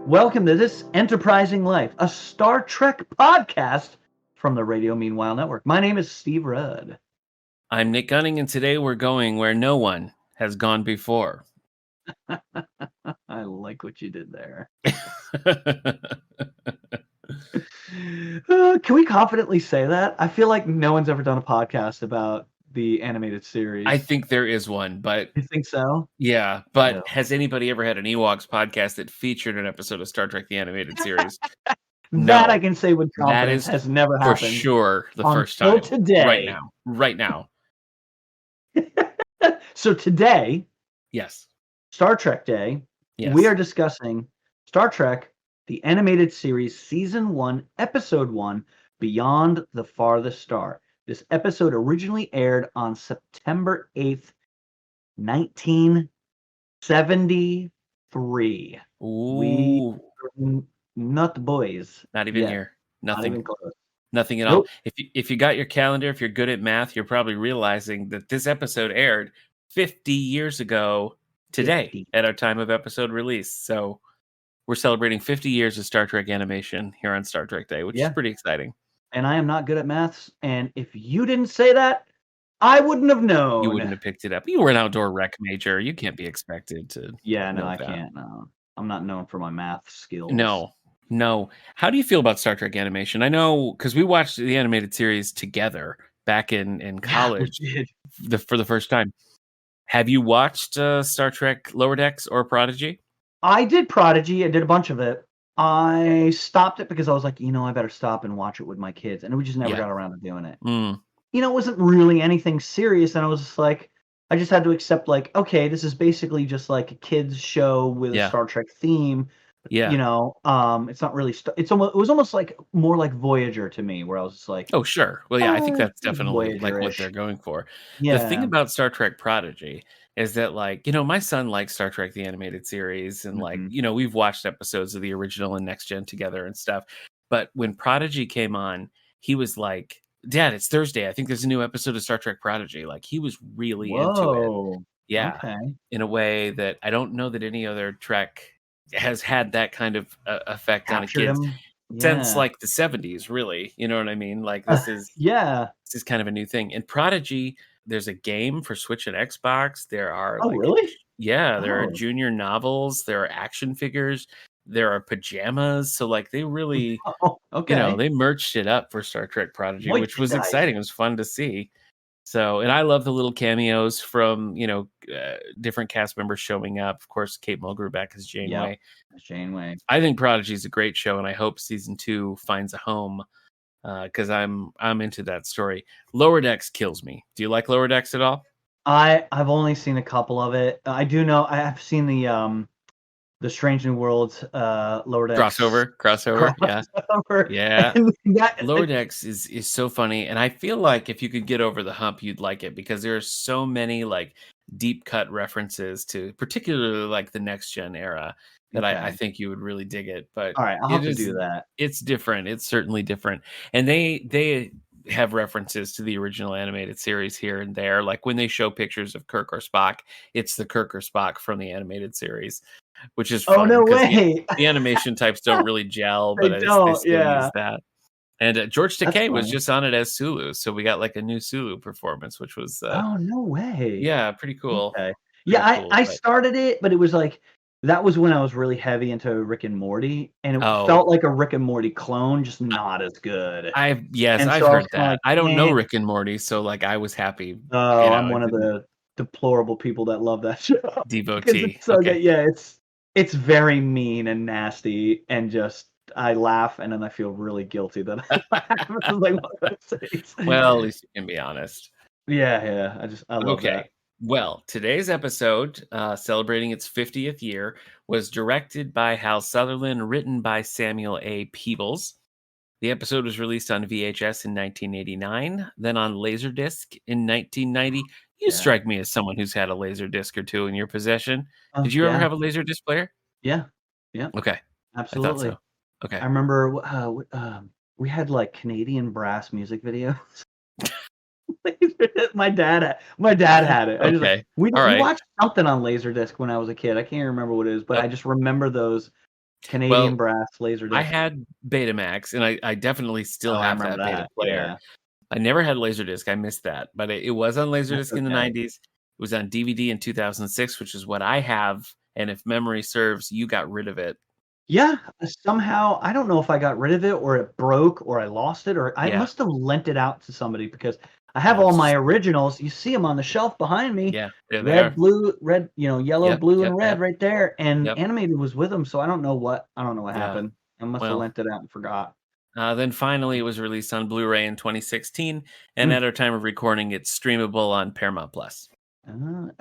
Welcome to This Enterprising Life, a Star Trek podcast from the Radio Meanwhile Network. My name is Steve Rudd. I'm Nick Gunning, and today we're going where no one has gone before. I like what you did there. Can we confidently say that? I feel like no one's ever done a podcast about the animated series. I think there is one, but... You think so? Yeah, but has anybody ever had an Ewoks podcast that featured an episode of Star Trek the Animated Series? That I can say with confidence has never happened. For sure the first time. Today. Right now. So today... Yes. Star Trek Day. Yes. We are discussing Star Trek, the Animated Series, Season 1, Episode 1, Beyond the Farthest Star. This episode originally aired on September 8th, 1973. Ooh. We were not boys. Not even here. Nothing. Not even close. Nothing at all. If you got your calendar, if you're good at math, you're probably realizing that this episode aired 50 years ago today at our time of episode release. So we're celebrating 50 years of Star Trek animation here on Star Trek Day, which is pretty exciting. And I am not good at maths. And if you didn't say that, I wouldn't have known. You wouldn't have picked it up. You were an outdoor rec major. You can't be expected to. Yeah, no, I can't. No. I'm not known for my math skills. No. How do you feel about Star Trek animation? I know because we watched the animated series together back in college for the first time. Have you watched Star Trek Lower Decks or Prodigy? I did Prodigy. I did a bunch of it. I stopped it because I was like, I better stop and watch it with my kids. And we just never got around to doing it. It wasn't really anything serious. And I was just like, I just had to accept like, okay, this is basically just like a kid's show with a Star Trek theme. Yeah. It's not really, it was almost like more like Voyager to me, where I was just like, oh, sure. Well, yeah, I think that's definitely like what they're going for. Yeah. The thing about Star Trek Prodigy is that, like, my son likes Star Trek the Animated Series, and like, we've watched episodes of the original and Next Gen together and stuff. But when Prodigy came on, he was like, Dad, it's Thursday. I think there's a new episode of Star Trek Prodigy. Like, he was really into it. Yeah. Okay. In a way that I don't know that any other Trek has had that kind of effect on a kid since like the 70s, really. You know what I mean? Like, this is kind of a new thing. In Prodigy, there's a game for Switch and Xbox. There are really? Yeah, there are junior novels, there are action figures, there are pajamas. So like they really they merged it up for Star Trek Prodigy, which was exciting. It was fun to see. So, and I love the little cameos from, different cast members showing up. Of course, Kate Mulgrew as Janeway. Janeway. I think Prodigy is a great show, and I hope season 2 finds a home because I'm into that story. Lower Decks kills me. Do you like Lower Decks at all? I've only seen a couple of it. I do know I have seen the Strange New Worlds Lower Decks crossover. Yeah. Lower Decks is so funny, and I feel like if you could get over the hump, you'd like it because there are so many like deep cut references to particularly like the Next Gen era that I think you would really dig it. But all right, I'll have to do that. It's different. It's certainly different, and they have references to the original animated series here and there. Like when they show pictures of Kirk or Spock, it's the Kirk or Spock from the animated series, which is fun. Oh, no way. The animation types don't really gel, but they still use that. And George Takei was just on it as Sulu, so we got like a new Sulu performance, which was oh, no way. Yeah, pretty cool. Okay. I started it, but it was like that was when I was really heavy into Rick and Morty, and it felt like a Rick and Morty clone, just not as good. I've heard that. Like, I don't know Rick and Morty, so like I was happy. Oh, I'm one of the deplorable people that love that show. Devotee. It's so good. Yeah, it's very mean and nasty, and just I laugh and then I feel really guilty that I laugh. Well, at least you can be honest. Yeah. I love that. Well, today's episode, celebrating its 50th year, was directed by Hal Sutherland, written by Samuel A. Peebles. The episode was released on VHS in 1989, then on Laserdisc in 1990. You strike me as someone who's had a Laserdisc or two in your possession. Did you ever have a Laserdisc player? Yeah. Okay. Absolutely. I thought so. Okay. I remember we had like Canadian brass music videos. My dad had it. We watched something on Laserdisc when I was a kid. I can't remember what it is, but I just remember those Canadian Well, brass I Laserdisc. had Betamax, and I definitely still Oh, I have remember that Beta that. player. Yeah. I never had Laserdisc, I missed that, but it was on That's Laserdisc in the okay. 90s. It was on DVD in 2006, which is what I have, and if memory serves, you got rid of it. Yeah, somehow I don't know if I got rid of it or it broke or I lost it or I Yeah. must have lent it out to somebody because I have Oh, all my sweet. originals. You see them on the shelf behind me. Yeah, there they Red, are. blue, red, yellow, Yep, blue, yep, and red yep, right there, and yep. animated was with them, so I don't know what Yeah. happened. I must have Well, lent it out and forgot. then finally it was released on Blu-ray in 2016, and Mm. at our time of recording, it's streamable on Paramount Plus.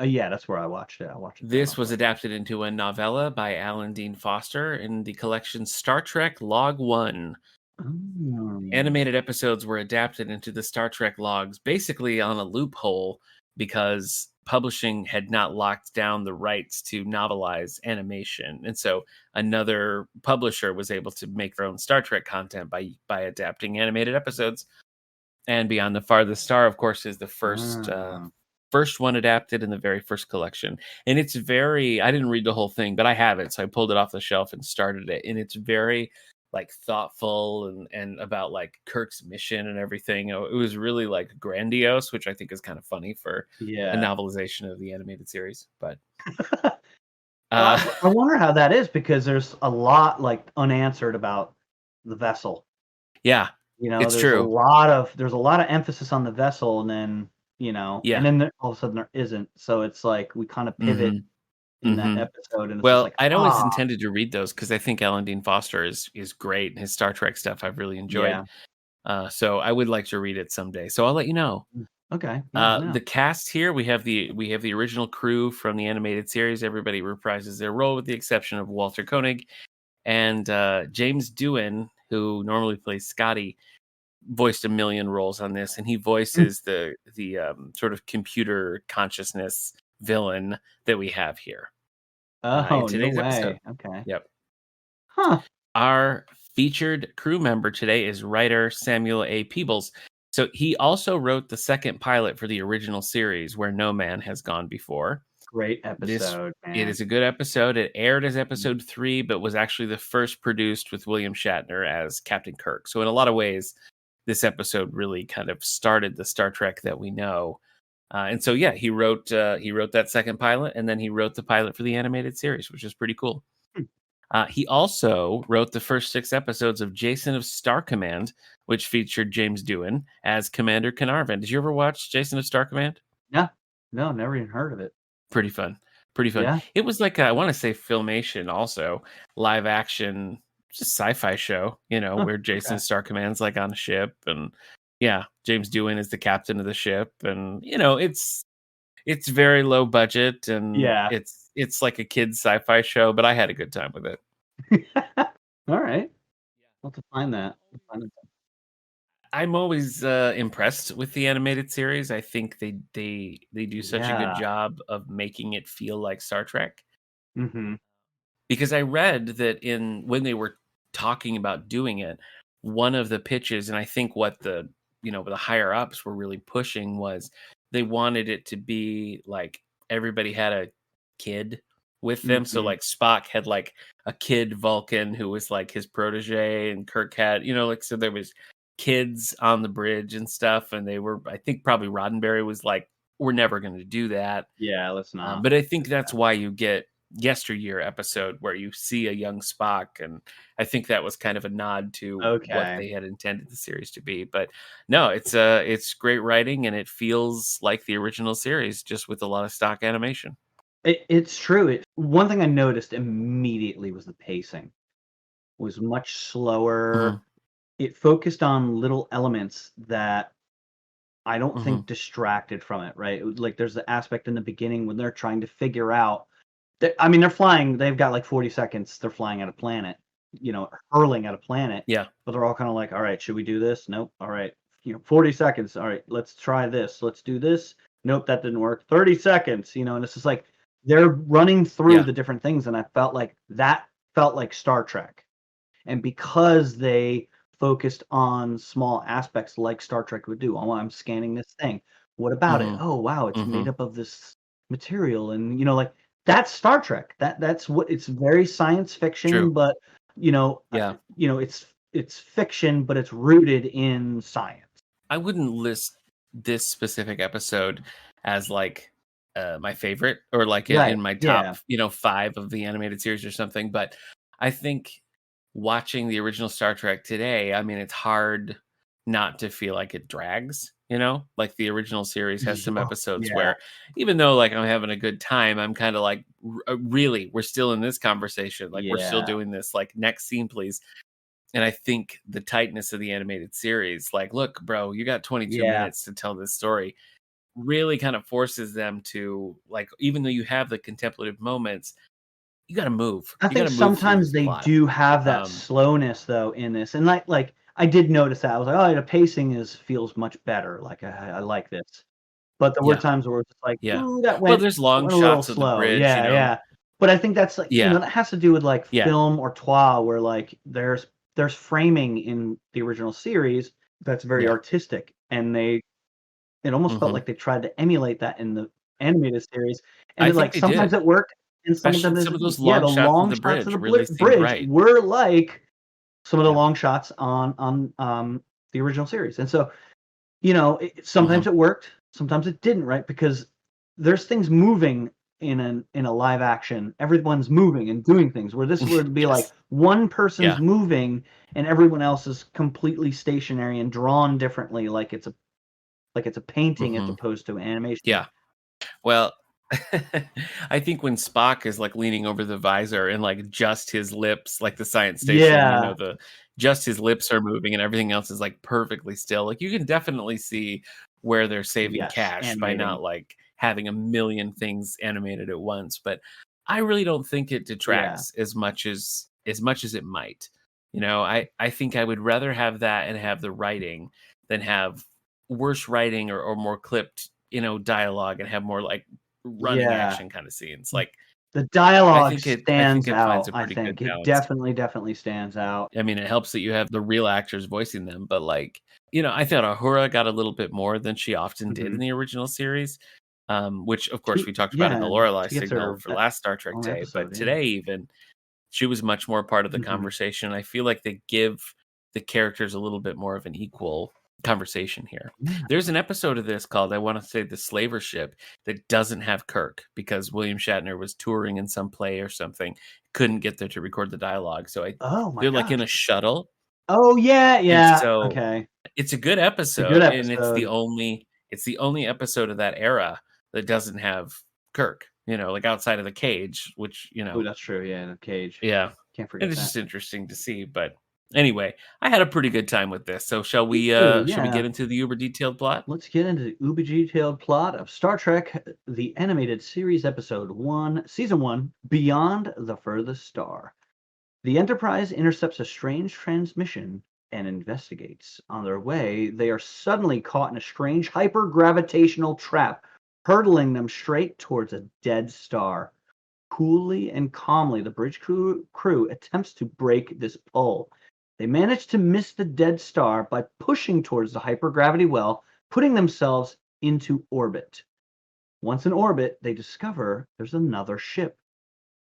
Yeah, that's where I watched it. I watched it This Paramount was Plus. adapted into a novella by Alan Dean Foster in the collection Star Trek Log 1. Mm. Animated episodes were adapted into the Star Trek logs basically on a loophole because publishing had not locked down the rights to novelize animation. And so another publisher was able to make their own Star Trek content by adapting animated episodes. And Beyond the Farthest Star, of course, is the first one adapted in the very first collection. And it's very, I didn't read the whole thing, but I have it. So I pulled it off the shelf and started it. And it's very like thoughtful and about like Kirk's mission and everything. It was really like grandiose, which I think is kind of funny for a Yeah. novelization of the animated series. But Well, I wonder how that is because there's a lot like unanswered about the vessel. yeah, it's true. There's a lot of emphasis on the vessel, and then Yeah. all of a sudden there isn't. So it's like we kind of pivot Hmm. in that Hmm. episode, and it's just Well, like I'd always intended to read those because I think Alan Dean Foster is great. His Star Trek stuff I've really enjoyed. yeah. So I would like to read it someday. So I'll let you know. Okay, yeah, let me know. The cast here we have the original crew from the animated series. Everybody reprises their role with the exception of Walter Koenig and James Doohan, who normally plays Scotty, voiced a million roles on this, and he Mm. voices the sort of computer consciousness villain that we have here in Oh, no today's episode. way. Okay. Yep. Huh. Our featured crew member today is writer Samuel A. Peebles. So he also wrote the second pilot for the original series, Where No Man Has Gone Before. Great This episode, it man. is a good episode. It aired as Mm. episode 3, but was actually the first produced with William Shatner as Captain Kirk. So in a lot of ways, this episode really kind of started the Star Trek that we know. And so yeah, he wrote that second pilot, and then he wrote the pilot for the animated series, which is pretty cool. Hmm. He also wrote the first 6 episodes of Jason of Star Command, which featured James Doohan as Commander Carnarvon. Did you ever watch Jason of Star Command? Yeah. No, never even heard of it. Pretty fun. Pretty fun. Yeah. It was like I want to say Filmation also, live action, just sci-fi show, Huh, where Jason okay. Star Command's like on a ship, and yeah, James Doohan is the captain of the ship, and it's very low budget, and Yeah. it's like a kid's sci-fi show, but I had a good time with it. All right. I'll have to find that. I'm always impressed with the animated series. I think they do such a good Yeah. job of making it feel like Star Trek. Mhm. Because I read that when they were talking about doing it, one of the pitches, and I think what the higher ups were really pushing was they wanted it to be like everybody had a kid with them. So Mhm. like Spock had like a kid Vulcan who was like his protege, and Kirk had, like so there was kids on the bridge and stuff, and they were, I think probably Roddenberry was like, we're never going to do that. Yeah, let's not. But I think that's why you get Yesteryear episode where you see a young Spock, and I think that was kind of a nod to what Okay. they had intended the series to be. But no, it's great writing, and it feels like the original series, just with a lot of stock animation. It's true. One thing I noticed immediately was the pacing was much slower. Mhm, It focused on little elements that I don't mhm. think distracted from it, right? Like there's the aspect in the beginning when they're trying to figure out I mean, they're flying, they've got like 40 seconds, they're flying at a planet, hurling at a planet, Yeah. but they're all kind of like, all right, should we do this? Nope. All right. 40 seconds. All right, let's try this. Let's do this. Nope, that didn't work. 30 seconds, and it's just like they're running through Yeah. the different things. And I felt like that felt like Star Trek. And because they focused on small aspects like Star Trek would do, oh, I'm scanning this thing. What about it? Mhm, Oh, wow, it's made mhm. up of this material. And, like that's Star Trek. That's what it's very science fiction, True. but it's fiction, but it's rooted in science. I wouldn't list this specific episode as like my favorite or like in my top 5 of the animated series or something, but I think watching the original Star Trek today, I mean, it's hard not to feel like it drags, like the original series has some episodes where even though like I'm having a good time, I'm kind of like, really, we're still in this conversation. Like we're still doing this, like next scene, please. And I think the tightness of the animated series, like, look, bro, you got 22 minutes to tell this story, really kind of forces them to, like, even though you have the contemplative moments, you got to move. I think sometimes they do have that slowness though in this, and like I did notice that. I was like, oh, the pacing feels much better. Like I like this, but there were times where it's like, ooh, that went. Well, there's long shots of the bridge. Yeah. But I think that's like that has to do with like film or toile, where like there's framing in the original series that's very artistic, and it almost felt like they tried to emulate that in the animated series, and like sometimes it worked. And some of those long shots of the bridge were like some of the long shots on the original series. And so, sometimes it worked, sometimes it didn't, right? Because there's things moving in a live action. Everyone's moving and doing things, where this would be like one person's moving and everyone else is completely stationary and drawn differently, like it's a painting as opposed to animation. Yeah. Well, I think when Spock is like leaning over the visor and like just his lips, like the science station, just his lips are moving and everything else is like perfectly still. Like you can definitely see where they're saving cash by not like having a million things animated at once. But I really don't think it detracts as much as it might. I think I would rather have that and have the writing than have worse writing or more clipped, dialogue and have more like running action kind of scenes. Like the dialogue stands out. I think it definitely stands out. I mean, it helps that you have the real actors voicing them, but like, I thought Uhura got a little bit more than she often did in the original series, which of course we talked about in the Lorelei signal for last Star Trek Day, but today even she was much more part of the conversation. I feel like they give the characters a little bit more of an equal conversation here. There's an episode of this called, I want to say, The Slaver Ship, that doesn't have Kirk because William Shatner was touring in some play or something, couldn't get there to record the dialogue. So they're like in a shuttle. Oh yeah. So okay. It's a good episode, and it's the only episode of that era that doesn't have Kirk. Like outside of the cage, which Oh, that's true. Yeah, the cage. Yeah, can't forget. It's just interesting to see, but. Anyway, I had a pretty good time with this. So shall we get into the uber detailed plot? Let's get into the uber detailed plot of Star Trek, the animated series, episode 1, season 1, Beyond the Furthest Star. The Enterprise intercepts a strange transmission and investigates. On their way, they are suddenly caught in a strange hypergravitational trap, hurtling them straight towards a dead star. Coolly and calmly, the bridge crew attempts to break this pull. They manage to miss the dead star by pushing towards the hypergravity well, putting themselves into orbit. Once in orbit, they discover there's another ship.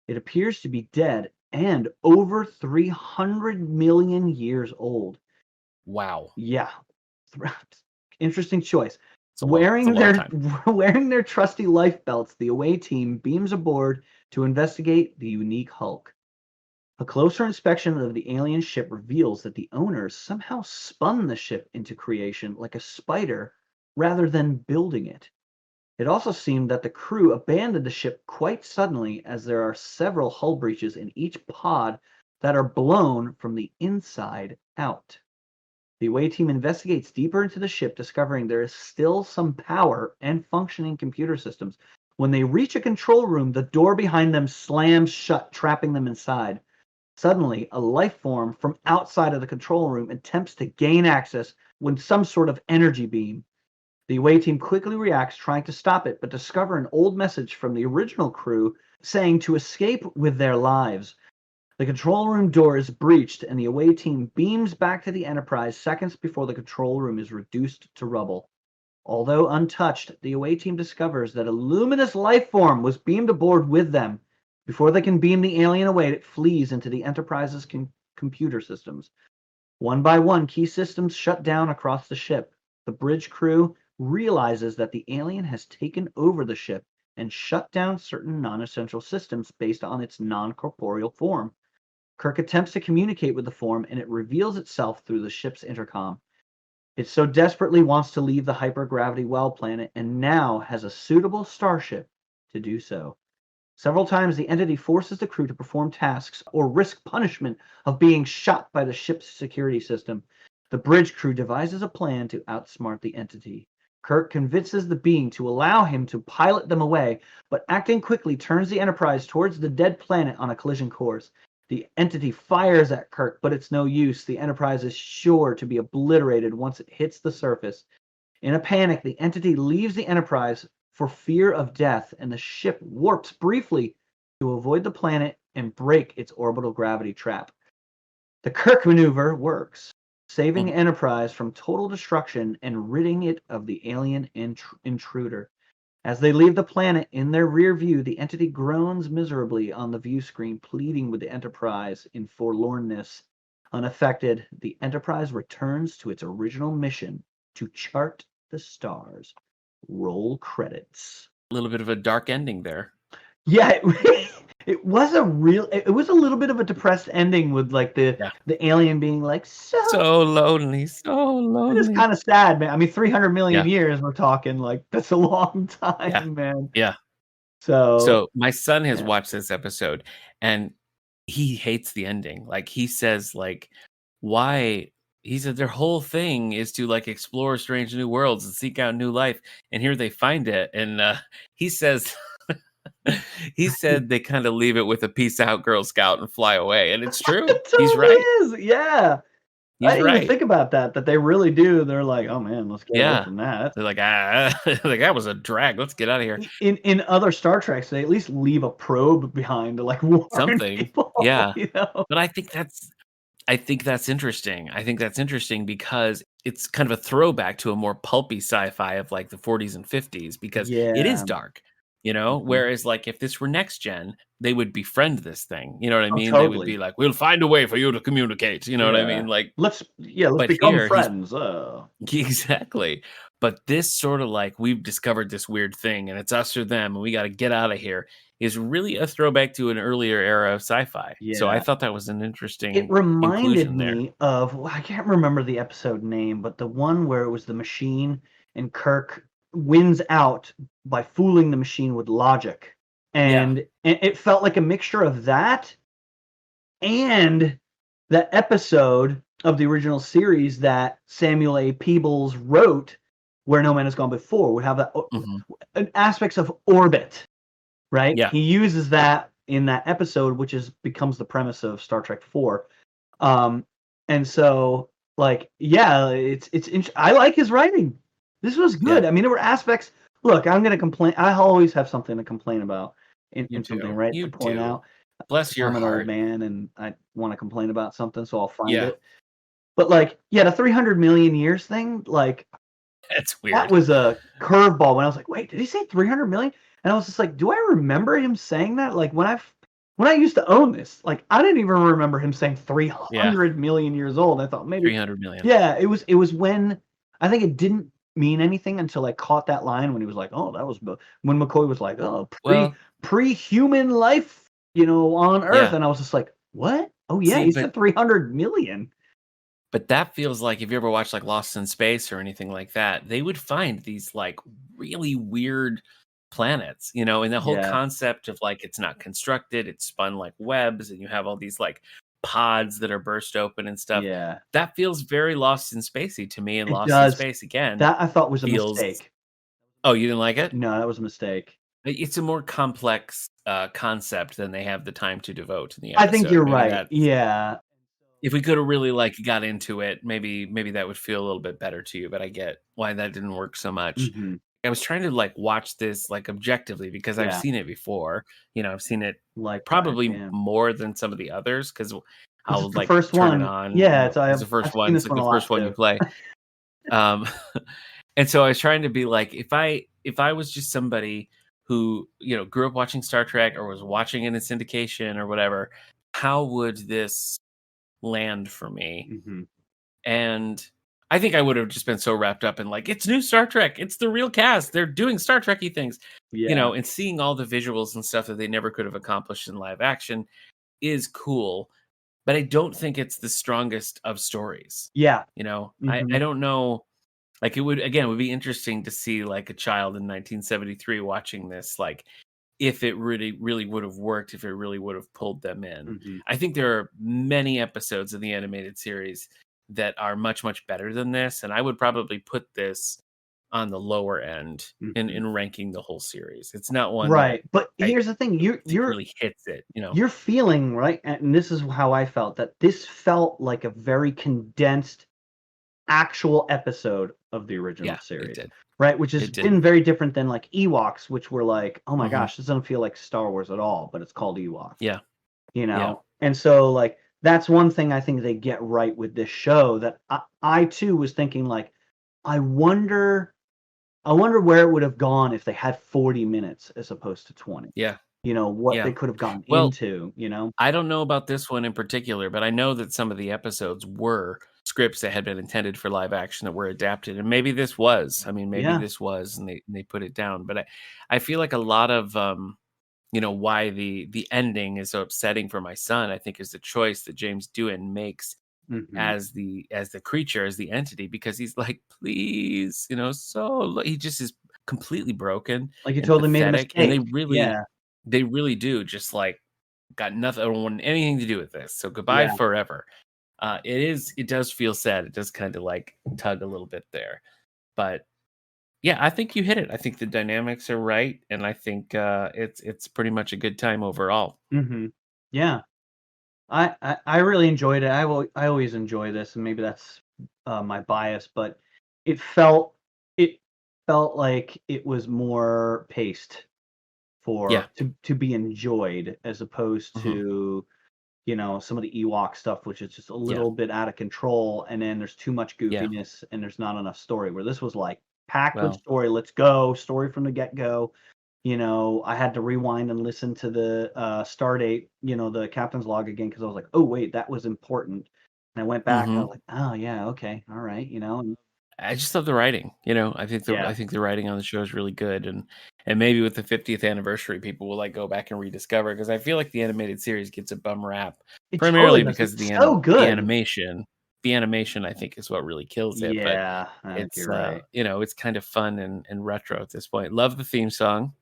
It appears to be dead and over 300 million years old. Wow. Yeah. Interesting choice. Wearing their trusty life belts, the away team beams aboard to investigate the unique hulk. A closer inspection of the alien ship reveals that the owners somehow spun the ship into creation like a spider rather than building it. It also seemed that the crew abandoned the ship quite suddenly, as there are several hull breaches in each pod that are blown from the inside out. The away team investigates deeper into the ship, discovering there is still some power and functioning computer systems. When they reach a control room, the door behind them slams shut, trapping them inside. Suddenly, a life form from outside of the control room attempts to gain access with some sort of energy beam. The away team quickly reacts, trying to stop it, but discover an old message from the original crew saying to escape with their lives. The control room door is breached, and the away team beams back to the Enterprise seconds before the control room is reduced to rubble. Although untouched, the away team discovers that a luminous life form was beamed aboard with them. Before they can beam the alien away, it flees into the Enterprise's computer systems. One by one, key systems shut down across the ship. The bridge crew realizes that the alien has taken over the ship and shut down certain non-essential systems based on its non-corporeal form. Kirk attempts to communicate with the form, and it reveals itself through the ship's intercom. It so desperately wants to leave the hypergravity well planet and now has a suitable starship to do so. Several times, the entity forces the crew to perform tasks or risk punishment of being shot by the ship's security system. The bridge crew devises a plan to outsmart the entity. Kirk convinces the being to allow him to pilot them away, but acting quickly turns the Enterprise towards the dead planet on a collision course. The entity fires at Kirk, but it's no use. The Enterprise is sure to be obliterated once it hits the surface. In a panic, the entity leaves the Enterprise for fear of death, and the ship warps briefly to avoid the planet and break its orbital gravity trap. The Kirk maneuver works, saving the Enterprise from total destruction and ridding it of the alien intruder. As they leave the planet in their rear view, the entity groans miserably on the view screen, pleading with the Enterprise in forlornness. Unaffected, the Enterprise returns to its original mission to chart the stars. Roll credits. A little bit of a dark ending there. Yeah, it was a little bit of a depressed ending with like the alien being like so lonely. It's kind of sad, man. I mean, 300 million years, we're talking, like, that's a long time, man. Yeah. So my son has watched this episode and he hates the ending. Like, he says, like, why? He said their whole thing is to like explore strange new worlds and seek out new life, and here they find it. And he says he said they kind of leave it with a peace out, Girl Scout, and fly away. And it's true. He's right. Yeah. I didn't even think about that they really do. They're like, oh man, let's get away from that. They're like, like that was a drag. Let's get out of here. In other Star Treks, they at least leave a probe behind to like warn something. People, yeah. You know? But I think that's interesting. I think that's interesting because it's kind of a throwback to a more pulpy sci-fi of like the 40s and 50s because it is dark, you know, whereas like if this were next gen, they would befriend this thing. You know what I mean? Totally. They would be like, we'll find a way for you to communicate. You know what I mean? Like, let's become friends. Exactly. But this sort of like, we've discovered this weird thing and it's us or them and we got to get out of here, is really a throwback to an earlier era of sci-fi. Yeah. So I thought that was an interesting. It reminded me of, I can't remember the episode name, but the one where it was the machine and Kirk wins out by fooling the machine with logic. And it felt like a mixture of that and the episode of the original series that Samuel A. Peebles wrote, Where No Man Has Gone Before, would have that aspects of orbit. Right? Yeah. He uses that in that episode, which becomes the premise of Star Trek 4. And so, like, I like his writing. This was good. I mean, there were aspects. Look, I'm going to complain. I always have something to complain about in something, right? You to point out. Bless your heart. I'm an old man, and I want to complain about something, so I'll find it. But, like, the 300 million years thing, like, that's weird. That was a curveball when I was like, wait, did he say 300 million? And I was just like, do I remember him saying that? Like when I used to own this, like I didn't even remember him saying 300 million years old. I thought maybe 300 million. Yeah, it was when I think it didn't mean anything until I caught that line when he was like, oh, that was when McCoy was like, oh, pre-human life, on Earth, and I was just like, what? Oh yeah, he said 300 million. But that feels like if you ever watched like Lost in Space or anything like that, they would find these like really weird planets, and the whole concept of like it's not constructed, it's spun like webs, and you have all these like pods that are burst open and stuff. Yeah, that feels very Lost in Spacey to me, and Lost in Space again. That I thought was a mistake. Oh, you didn't like it? No, that was a mistake. It's a more complex concept than they have the time to devote in the episode. I think you're right. Yeah. If we could have really like got into it, maybe that would feel a little bit better to you. But I get why that didn't work so much. Mm-hmm. I was trying to like watch this like objectively because I've seen it before. I've seen it like probably more than some of the others because I'll like first turn one. it on. Yeah, it's the first one. It's like the first one you play. And so I was trying to be like, if I was just somebody who grew up watching Star Trek or was watching it in syndication or whatever, how would this land for me. Mm-hmm. And I think I would have just been so wrapped up in like, it's new Star Trek. It's the real cast. They're doing Star Trek-y things, and seeing all the visuals and stuff that they never could have accomplished in live action is cool. But I don't think it's the strongest of stories. Yeah. I don't know. Like, it would be interesting to see like a child in 1973 watching this, like, if it really, really would have worked, if it really would have pulled them in. Mm-hmm. I think there are many episodes of the animated series that are much, much better than this. And I would probably put this on the lower end in ranking the whole series. It's not one right. But here's the thing, you're really hits it, You're feeling, right, and this is how I felt, that this felt like a very condensed actual episode of the original series. It did. Right, which has been very different than like Ewoks, which were like, oh my gosh, this doesn't feel like Star Wars at all, but it's called Ewoks. Yeah. And so like that's one thing I think they get right with this show, that I too was thinking like, I wonder where it would have gone if they had 40 minutes as opposed to 20. Yeah. What they could have gone into, I don't know about this one in particular, but I know that some of the episodes were scripts that had been intended for live action that were adapted. And maybe this was, this was, and they put it down. But I feel like a lot of, why the ending is so upsetting for my son, I think, is the choice that James Doohan makes as the creature, as the entity, because he's like, please, so he just is completely broken. Like you totally made a mistake. And they really do just like, got nothing. I don't want anything to do with this. So goodbye forever. It does feel sad. It does kind of like tug a little bit there, but yeah, I think you hit it. I think the dynamics are right, and I think it's pretty much a good time overall. Mm-hmm. Yeah, I really enjoyed it. I always enjoy this, and maybe that's my bias, but it felt like it was more paced to be enjoyed, as opposed to some of the Ewok stuff, which is just a little bit out of control, and then there's too much goofiness and there's not enough story, where this was like packed with story. Let's go, story from the get-go. I had to rewind and listen to the Stardate, the captain's log again, because I was like, oh wait, that was important. And I went back and I was like, oh yeah, okay, all right, and I just love the writing. I think the writing on the show is really good, and maybe with the 50th anniversary, people will like go back and rediscover, because I feel like the animated series gets a bum rap, primarily because of the animation. The animation, I think, is what really kills it. Yeah, but it's you're right. It's kind of fun and retro at this point. Love the theme song.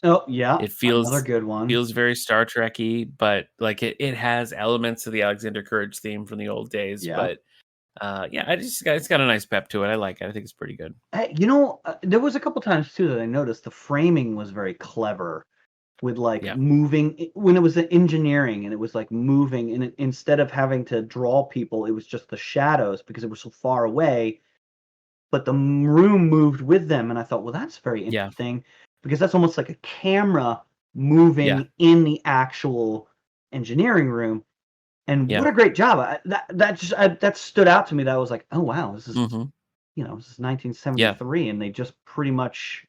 Oh yeah, it feels another good one. Feels very Star Trek-y, but like it has elements of the Alexander Courage theme from the old days. Yeah. But it's got a nice pep to it. I like it. I think it's pretty good. There was a couple times too that I noticed the framing was very clever, with like moving when it was the engineering, and it was like moving, and instead of having to draw people, it was just the shadows because it was so far away, but the room moved with them. And I thought, well, that's very interesting, because that's almost like a camera moving in the actual engineering room. And what a great job. That stood out to me. That I was like, oh wow, this is this is 1973, and they just pretty much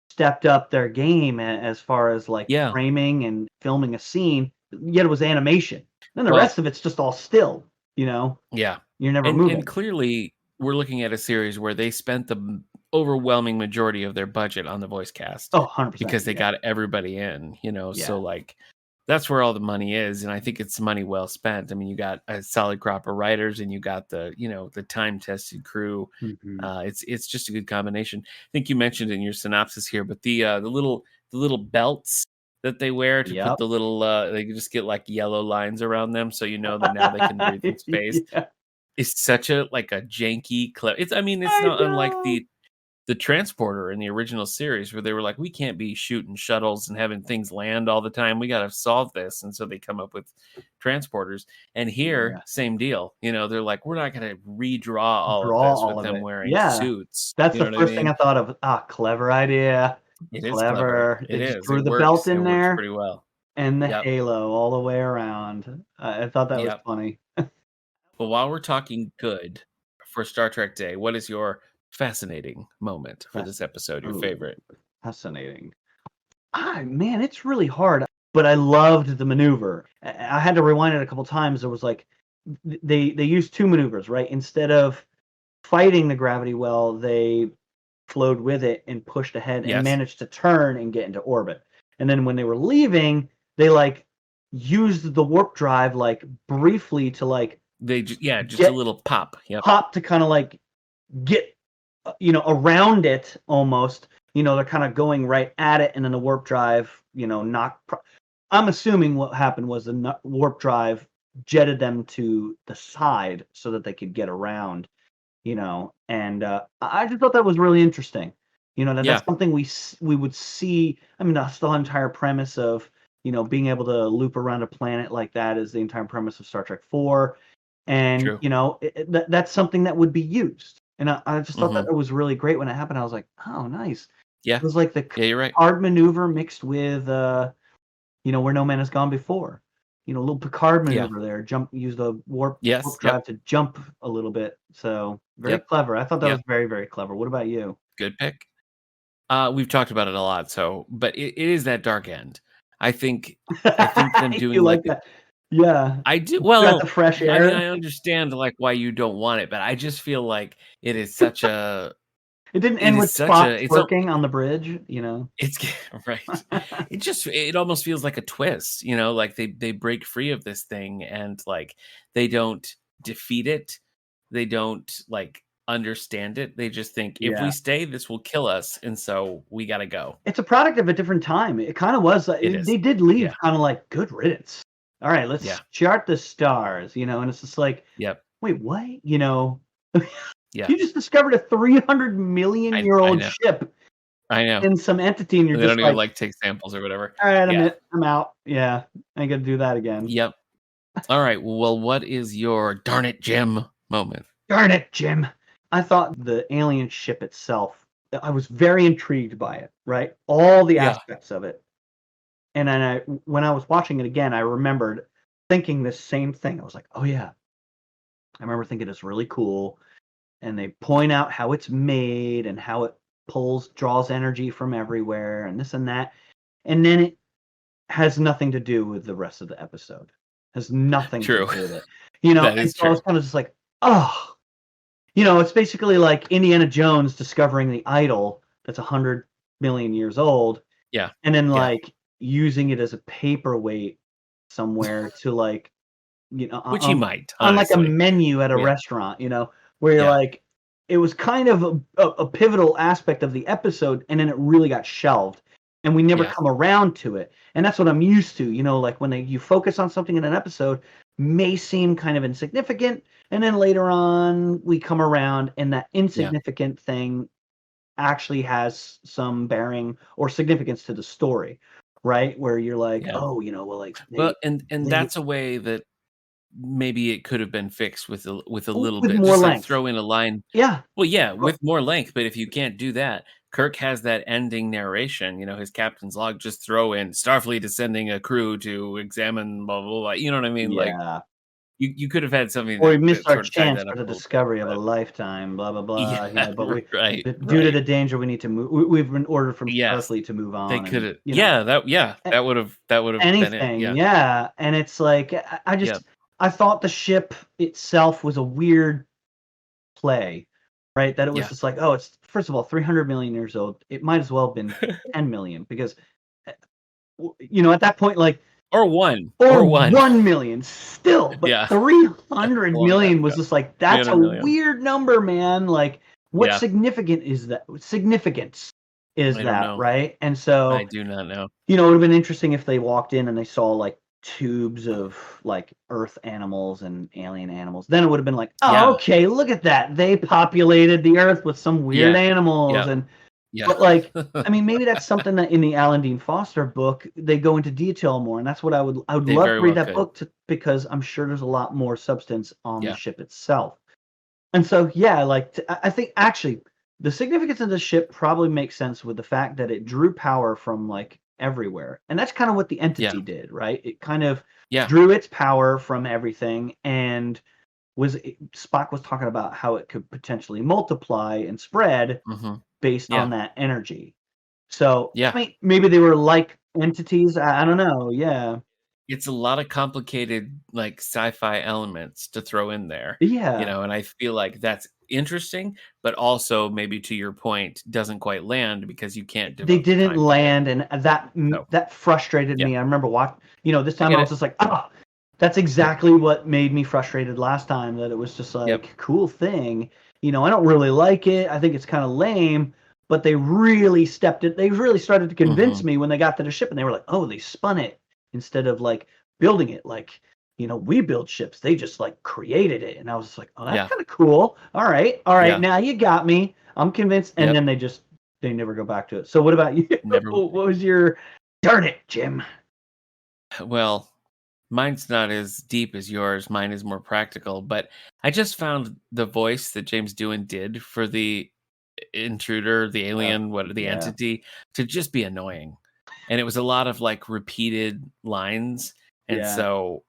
stepped up their game as far as like framing and filming a scene. Yet it was animation. Then the rest of it's just all still. You're never moving. And clearly, we're looking at a series where they spent the overwhelming majority of their budget on the voice cast. Oh, 100%. Because they got everybody in. So like, that's where all the money is, and I think it's money well spent. I mean, you got a solid crop of writers, and you got the the time-tested crew. It's just a good combination. I think you mentioned in your synopsis here, but the little belts that they wear to put the little they just get like yellow lines around them, so that now they can breathe in space. It's such a janky clever. It's not unlike the transporter in the original series, where they were like, we can't be shooting shuttles and having things land all the time. We got to solve this. And so they come up with transporters. And here, same deal. They're like, we're not going to redraw all of this with them wearing suits. That's the first thing I thought of. Clever idea. It is clever. They just threw the belt in there pretty well. And the halo all the way around. I thought that was funny. Well, while we're talking good for Star Trek Day, what is your fascinating moment for this episode, your favorite? Fascinating. Man, it's really hard, but I loved the maneuver. I had to rewind it a couple times. There was like they used two maneuvers, right? Instead of fighting the gravity well, they flowed with it and pushed ahead and managed to turn and get into orbit. And then when they were leaving, they like used the warp drive like briefly to like just a little pop. Pop to kind of like get around it almost. They're kind of going right at it, and then the warp drive, I'm assuming what happened was the warp drive jetted them to the side so that they could get around, and I just thought that was really interesting. That's something we would see. I mean, that's the entire premise of, being able to loop around a planet like that is the entire premise of Star Trek 4. And, True. That's something that would be used. And I just thought that it was really great when it happened. I was like, oh, nice. Yeah. It was like the you're right. Picard maneuver mixed with, where no man has gone before. A little Picard maneuver there. Use the warp drive to jump a little bit. So very clever. I thought that was very, very clever. What about you? Good pick. We've talked about it a lot. But it is that dark end. I think them doing you like that. Yeah, I do. Well, the fresh air. I mean, I understand like why you don't want it, but I just feel like it is such a. It didn't end with Spock twerking on the bridge, It's right. It almost feels like a twist, like they break free of this thing and like they don't defeat it, they don't like understand it. They just think if we stay, this will kill us, and so we got to go. It's a product of a different time. It kind of was. They did leave kind of like good riddance. All right, let's chart the stars, and it's just like, wait, what? You just discovered a 300 million year old ship. I know. In some entity, and you're they just don't even like take samples or whatever. All right, I'm out. Yeah, I got to do that again. Yep. All right. Well, what is your darn it, Jim moment? Darn it, Jim. I thought the alien ship itself, I was very intrigued by it, right? All the aspects of it. And then when I was watching it again, I remembered thinking the same thing. I was like, oh, yeah. I remember thinking it's really cool. And they point out how it's made and how it draws energy from everywhere and this and that. And then it has nothing to do with the rest of the episode. Has nothing to do with it. And so I was kind of just like, oh. It's basically like Indiana Jones discovering the idol that's 100 million years old. Yeah. And then like using it as a paperweight somewhere to like, which he might on like a menu at a restaurant, where you're like, it was kind of a pivotal aspect of the episode, and then it really got shelved, and we never come around to it. And that's what I'm used to, like when you focus on something in an episode, may seem kind of insignificant, and then later on we come around, and that insignificant thing actually has some bearing or significance to the story, right? Where you're like, oh, well, like, and that's a way that maybe it could have been fixed with a little bit more just length. Like throw in a line. With more length. But if you can't do that, Kirk has that ending narration, his captain's log. Just throw in Starfleet is sending a crew to examine blah blah blah. You know what I mean? Like you could have had something. Or we missed our chance for the discovery of a lifetime. Blah blah blah. But due to the danger, we need to move. We've been ordered from Starfleet to move on. They could have. That would have anything. Been it. And it's like I thought the ship itself was a weird play, right? That it was just like, oh, it's first of all 300 million years old. It might as well have been 10 million because, at that point, like or 1 million still, but 300 million was just like that's a weird number, man. Like, what significance is that? Right? And so I do not know. It would have been interesting if they walked in and they saw like tubes of like Earth animals and alien animals. Then it would have been like, oh, okay, look at that. They populated the Earth with some weird animals. And but like, I mean, maybe that's something that in the Alan Dean Foster book they go into detail more, and that's what I would love to read that book because I'm sure there's a lot more substance on the ship itself. And so I think actually the significance of the ship probably makes sense with the fact that it drew power from like everywhere, and that's kind of what the entity did, right? It kind of drew its power from everything, and Spock was talking about how it could potentially multiply and spread based on that energy. So I mean, maybe they were like entities. I don't know. it's a lot of complicated, like, sci-fi elements to throw in there, Yeah. and I feel like that's interesting, but also, maybe to your point, doesn't quite land because you can't They devote the didn't time to it. land, and that frustrated Yeah. me. I remember this I time I get was it. just like, "Oh, that's exactly what made me frustrated last time," that it was just Yep. like, cool thing. I don't really like it. I think it's kinda lame, but they really started to convince Mhm. me when they got to the ship, and they were like, "Oh, they spun it instead of, like, building it like, we build ships. They just, like, created it." And I was like, "Oh, that's Yeah. kinda cool. Alright, Yeah. now you got me. I'm convinced." And Yep. then they never go back to it. So what about you? Never What was your darn it, Jim? Well, mine's not as deep as yours. Mine is more practical, but I just found the voice that James Doohan did for the intruder, the alien, the Yeah. entity, to just be annoying. And it was a lot of, like, repeated lines, and Yeah. so,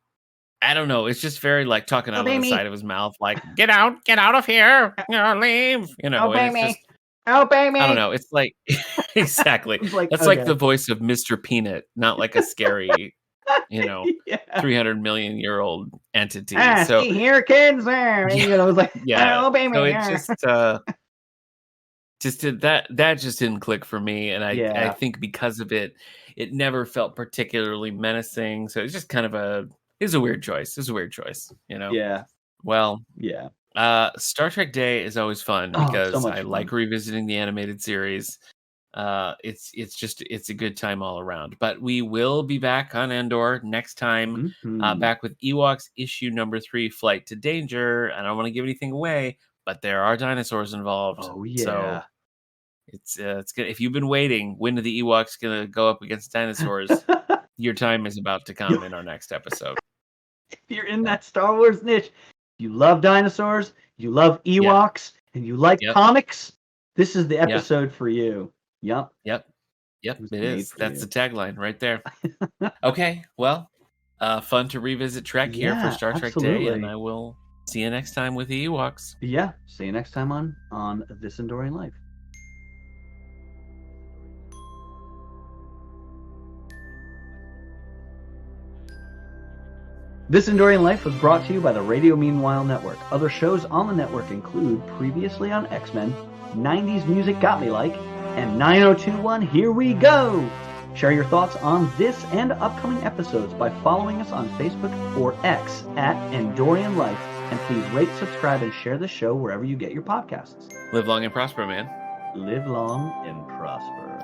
I don't know, it's just very, like, talking out of Obey the me. side of his mouth, like, get out of here, leave," and Obey it's just me. Obey I don't me. know, it's like exactly. It's like, That's like the okay. voice of Mr. Peanut, not like a scary, you know, Yeah. 300 million-year-old entity, so See here, kids. There. yeah, It's like, yeah, obey so me. it just did that just didn't click for me, and I Yeah. think because of it, it never felt particularly menacing, so it's just kind of it's a weird choice. It's a weird choice, Yeah. Well, Yeah. Star Trek Day is always fun Oh, so because I much like fun. revisiting the animated series. It's a good time all around. But we will be back on Endor next time, Mhm. back with Ewoks issue number 3, Flight to Danger. I don't want to give anything away, but there are dinosaurs involved, Oh, so yeah. it's good. If you've been waiting, when are the Ewoks gonna go up against dinosaurs? Your time is about to come in our next episode. If you're in Yep. that Star Wars niche, you love dinosaurs, you love Yeah. Ewoks, and you like Yep. comics, this is the Yeah. episode for you. Yep. Yep. It Yep. was It made is. for That's the you. tagline right there. Okay. Well, fun to revisit Trek here for Yeah, Star Trek Day, and absolutely. I will see you next time with the Ewoks. Yeah. See you next time on This Endorian Life. This Endorian Life was brought to you by the Radio Meanwhile Network. Other shows on the network include Previously on X-Men, 90s Music Got Me Like, and 9021 Here We Go! Share your thoughts on this and upcoming episodes by following us on Facebook or X at Endorian Life, and please rate, subscribe, and share the show wherever you get your podcasts. Live long and prosper, man. Live long and prosper.